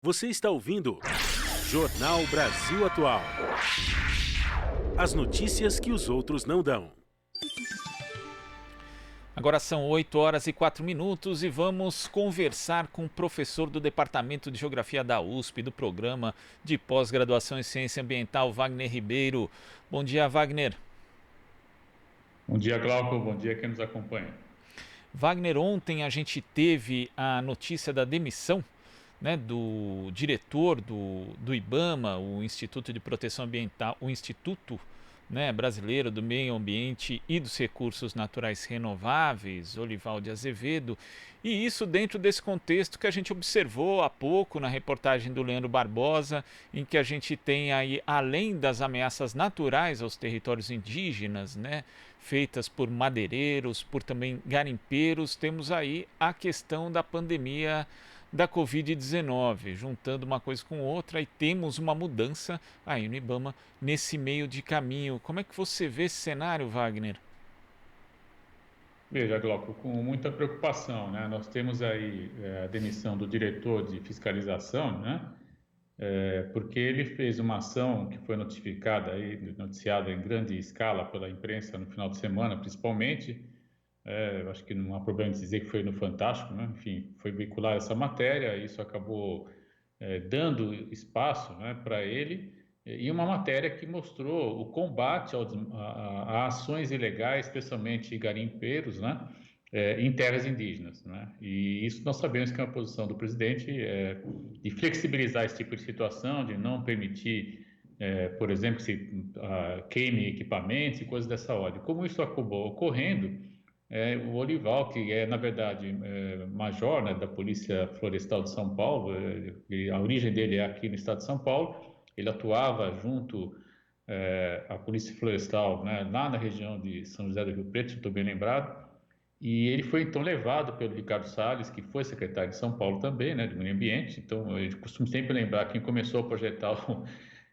Você está ouvindo Jornal Brasil Atual. As notícias que os outros não dão. Agora são 8h04 e vamos conversar com o professor do Departamento de Geografia da USP, do Programa de Pós-Graduação em Ciência Ambiental, Wagner Ribeiro. Bom dia, Wagner. Bom dia, Glauco. Bom dia quem nos acompanha. Wagner, ontem a gente teve a notícia da demissão, né, do diretor do IBAMA, o Instituto de Proteção Ambiental, o Instituto, né, Brasileiro do Meio Ambiente e dos Recursos Naturais Renováveis, Olivaldo Azevedo, e isso dentro desse contexto que a gente observou há pouco na reportagem do Leandro Barbosa, em que a gente tem aí, além das ameaças naturais aos territórios indígenas, né, feitas por madeireiros, por também garimpeiros, temos aí a questão da pandemia da Covid-19, juntando uma coisa com outra, e temos uma mudança aí no IBAMA nesse meio de caminho. Como é que você vê esse cenário, Wagner? Veja, Glauco, com muita preocupação, né? Nós temos aí a demissão do diretor de fiscalização, né? Porque ele fez uma ação que foi notificada aí, noticiada em grande escala pela imprensa no final de semana, principalmente. Eu acho que não há problema de dizer que foi no Fantástico, né? Enfim, foi veicular essa matéria, isso acabou dando espaço, né, para ele, e uma matéria que mostrou o combate a ações ilegais, especialmente garimpeiros, né, em terras indígenas, né? E isso nós sabemos que é uma posição do presidente de flexibilizar esse tipo de situação, de não permitir, por exemplo, que se queime equipamentos e coisas dessa ordem. Como isso acabou ocorrendo, o Olival, que é, na verdade, major, né, da Polícia Florestal de São Paulo, a origem dele é aqui no estado de São Paulo, ele atuava junto à Polícia Florestal, né, lá na região de São José do Rio Preto, se estou bem lembrado, e ele foi então levado pelo Ricardo Salles, que foi secretário de São Paulo também, né, do Meio Ambiente. Então eu costumo sempre lembrar quem começou a projetar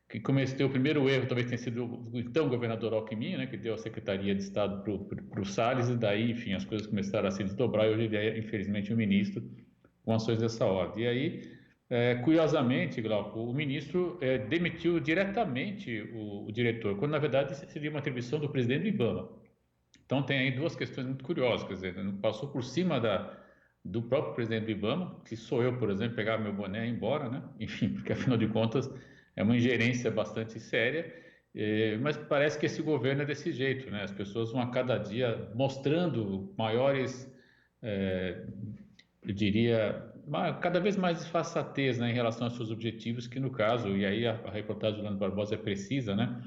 que cometeu o primeiro erro talvez tenha sido o então governador Alckmin, né, que deu a Secretaria de Estado para o Salles, e daí, enfim, as coisas começaram a se desdobrar, e hoje ele é, infelizmente, um ministro com ações dessa ordem. E aí, curiosamente, Glauco, o ministro demitiu diretamente o diretor, quando, na verdade, seria uma atribuição do presidente do IBAMA. Então, tem aí duas questões muito curiosas, quer dizer, passou por cima do próprio presidente do IBAMA, que sou eu, por exemplo, pegar meu boné e ir embora, né? Enfim, porque, afinal de contas, é uma ingerência bastante séria, mas parece que esse governo é desse jeito, né? As pessoas vão a cada dia mostrando maiores, eu diria, cada vez mais disfarçatez, né, em relação aos seus objetivos, que no caso, e aí a reportagem do Leandro Barbosa é precisa, né?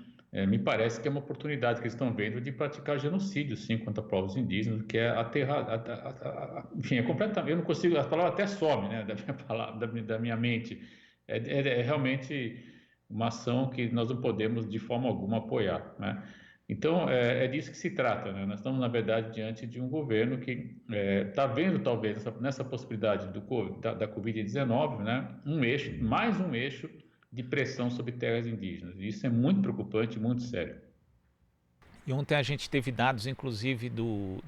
Me parece que é uma oportunidade que eles estão vendo de praticar genocídio, sim, contra povos indígenas, que é aterrar, enfim, é completamente, eu não consigo, a palavra até some, né, da minha palavra, da minha mente. É realmente uma ação que nós não podemos de forma alguma apoiar, né? Então, é disso que se trata, né? Nós estamos, na verdade, diante de um governo que está vendo, talvez, nessa possibilidade da Covid-19, né, mais um eixo de pressão sobre terras indígenas. E isso é muito preocupante e muito sério. E ontem a gente teve dados, inclusive, do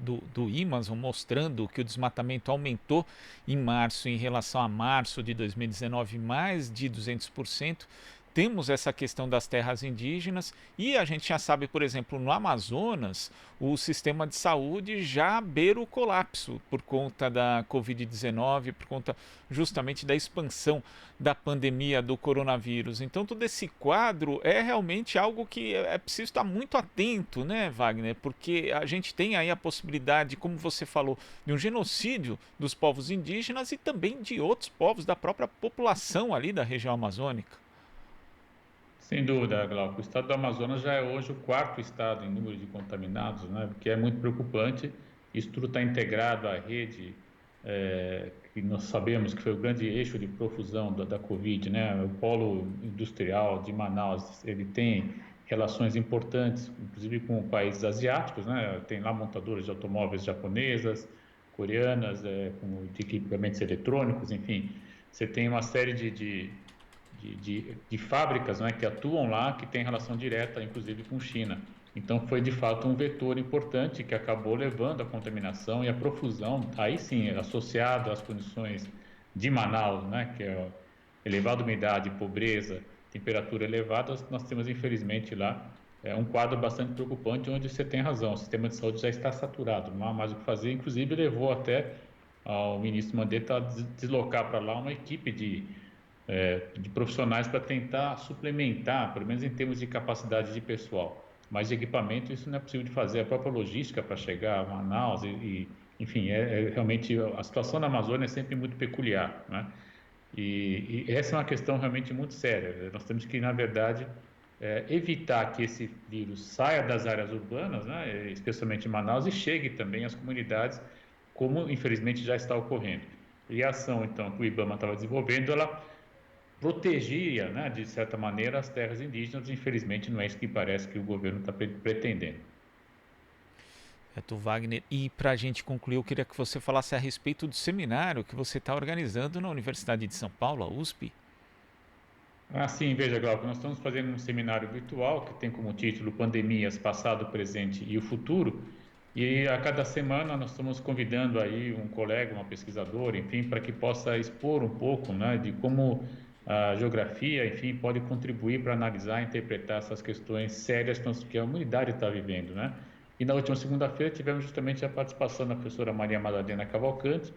Amazon, mostrando que o desmatamento aumentou em março em relação a março de 2019, mais de 200%. Temos essa questão das terras indígenas e a gente já sabe, por exemplo, no Amazonas, o sistema de saúde já beira o colapso por conta da Covid-19, por conta justamente da expansão da pandemia do coronavírus. Então, todo esse quadro é realmente algo que é preciso estar muito atento, né, Wagner? Porque a gente tem aí a possibilidade, como você falou, de um genocídio dos povos indígenas e também de outros povos da própria população ali da região amazônica. Sem dúvida, Glauco. O estado do Amazonas já é hoje o quarto estado em número de contaminados, né? O que é muito preocupante. Isso tudo está integrado à rede, que nós sabemos que foi o grande eixo de profusão da Covid, né? O polo industrial de Manaus, ele tem relações importantes, inclusive com países asiáticos, né? Tem lá montadoras de automóveis japonesas, coreanas, de equipamentos eletrônicos, enfim. Você tem uma série de fábricas, né, que atuam lá, que tem relação direta, inclusive, com China. Então, foi de fato um vetor importante que acabou levando a contaminação e a profusão, aí sim, associado às condições de Manaus, né, que é elevada umidade, pobreza, temperatura elevada, nós temos infelizmente lá um quadro bastante preocupante, onde você tem razão, o sistema de saúde já está saturado, não há mais o que fazer. Inclusive levou até ao ministro Mandetta a deslocar para lá uma equipe de profissionais para tentar suplementar, pelo menos em termos de capacidade de pessoal. Mas de equipamento isso não é possível de fazer, a própria logística para chegar a Manaus enfim, realmente a situação na Amazônia é sempre muito peculiar, né? E essa é uma questão realmente muito séria. Nós temos que, na verdade, evitar que esse vírus saia das áreas urbanas, né, especialmente em Manaus, e chegue também às comunidades, como infelizmente já está ocorrendo. E a ação, então, que o IBAMA estava desenvolvendo, ela protegia, né, de certa maneira, as terras indígenas. Infelizmente, não é isso que parece que o governo está pretendendo. Certo, Wagner. E para a gente concluir, eu queria que você falasse a respeito do seminário que você está organizando na Universidade de São Paulo, a USP. Sim, veja, Glauco, nós estamos fazendo um seminário virtual que tem como título Pandemias, Passado, Presente e o Futuro. E a cada semana nós estamos convidando aí um colega, uma pesquisadora, enfim, para que possa expor um pouco, né, de como a geografia, enfim, pode contribuir para analisar e interpretar essas questões sérias que a humanidade está vivendo, né? E na última segunda-feira tivemos justamente a participação da professora Maria Madalena Cavalcante,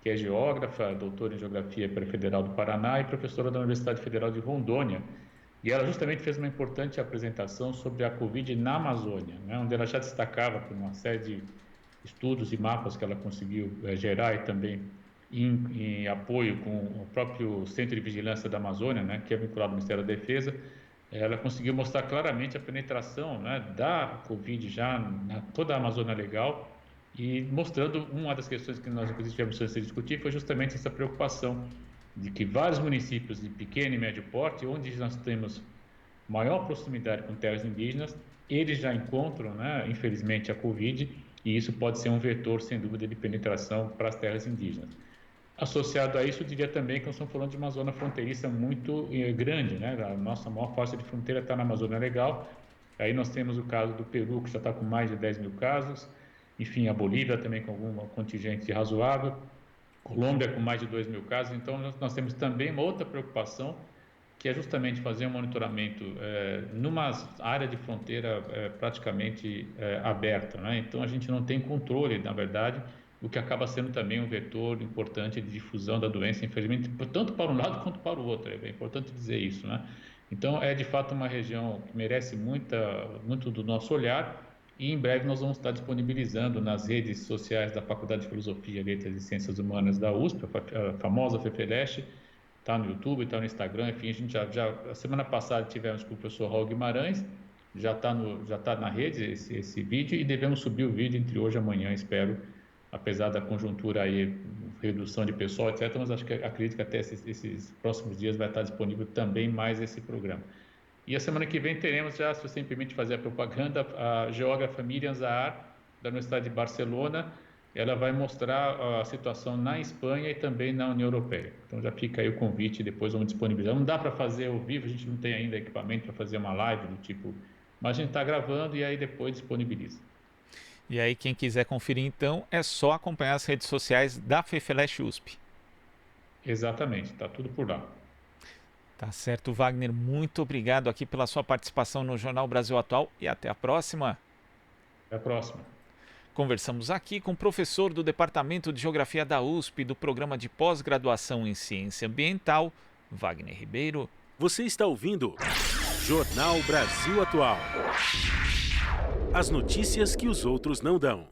que é geógrafa, doutora em Geografia pela Federal do Paraná e professora da Universidade Federal de Rondônia. E ela justamente fez uma importante apresentação sobre a Covid na Amazônia, né, onde ela já destacava por uma série de estudos e mapas que ela conseguiu gerar, e também em apoio com o próprio Centro de Vigilância da Amazônia, né, que é vinculado ao Ministério da Defesa. Ela conseguiu mostrar claramente a penetração, né, da Covid já na toda a Amazônia Legal, e mostrando uma das questões que nós inclusive tivemos chance de discutir foi justamente essa preocupação de que vários municípios de pequeno e médio porte, onde nós temos maior proximidade com terras indígenas, eles já encontram, né, infelizmente, a Covid, e isso pode ser um vetor, sem dúvida, de penetração para as terras indígenas. Associado a isso, eu diria também que nós estamos falando de uma zona fronteiriça muito grande, né? A nossa maior faixa de fronteira está na Amazônia Legal. Aí nós temos o caso do Peru, que já está com mais de 10 mil casos, enfim, a Bolívia também com algum contingente razoável, Colômbia com mais de 2 mil casos. Então nós temos também uma outra preocupação, que é justamente fazer um monitoramento numa área de fronteira praticamente aberta, né? Então a gente não tem controle, na verdade, o que acaba sendo também um vetor importante de difusão da doença, infelizmente, tanto para um lado quanto para o outro. É importante dizer isso, né? Então, é de fato uma região que merece muito do nosso olhar, e em breve nós vamos estar disponibilizando nas redes sociais da Faculdade de Filosofia, Letras e Ciências Humanas da USP, a famosa FEFELESH, está no YouTube, está no Instagram, enfim, a gente a semana passada tivemos com o professor Raul Guimarães, já está na rede esse vídeo, e devemos subir o vídeo entre hoje e amanhã, espero, apesar da conjuntura aí, redução de pessoal, etc., mas acredito que até esses próximos dias vai estar disponível também mais esse programa. E a semana que vem teremos já, se você me permite fazer a propaganda, a geógrafa Miriam Zahar, da Universidade de Barcelona. Ela vai mostrar a situação na Espanha e também na União Europeia. Então já fica aí o convite, depois vamos disponibilizar. Não dá para fazer ao vivo, a gente não tem ainda equipamento para fazer uma live do tipo, mas a gente está gravando e aí depois disponibiliza. E aí quem quiser conferir então é só acompanhar as redes sociais da FEFELESH USP. Exatamente, está tudo por lá. Tá certo, Wagner, muito obrigado aqui pela sua participação no Jornal Brasil Atual e até a próxima. Até a próxima. Conversamos aqui com o professor do Departamento de Geografia da USP do Programa de Pós-Graduação em Ciência Ambiental, Wagner Ribeiro. Você está ouvindo Jornal Brasil Atual. As notícias que os outros não dão.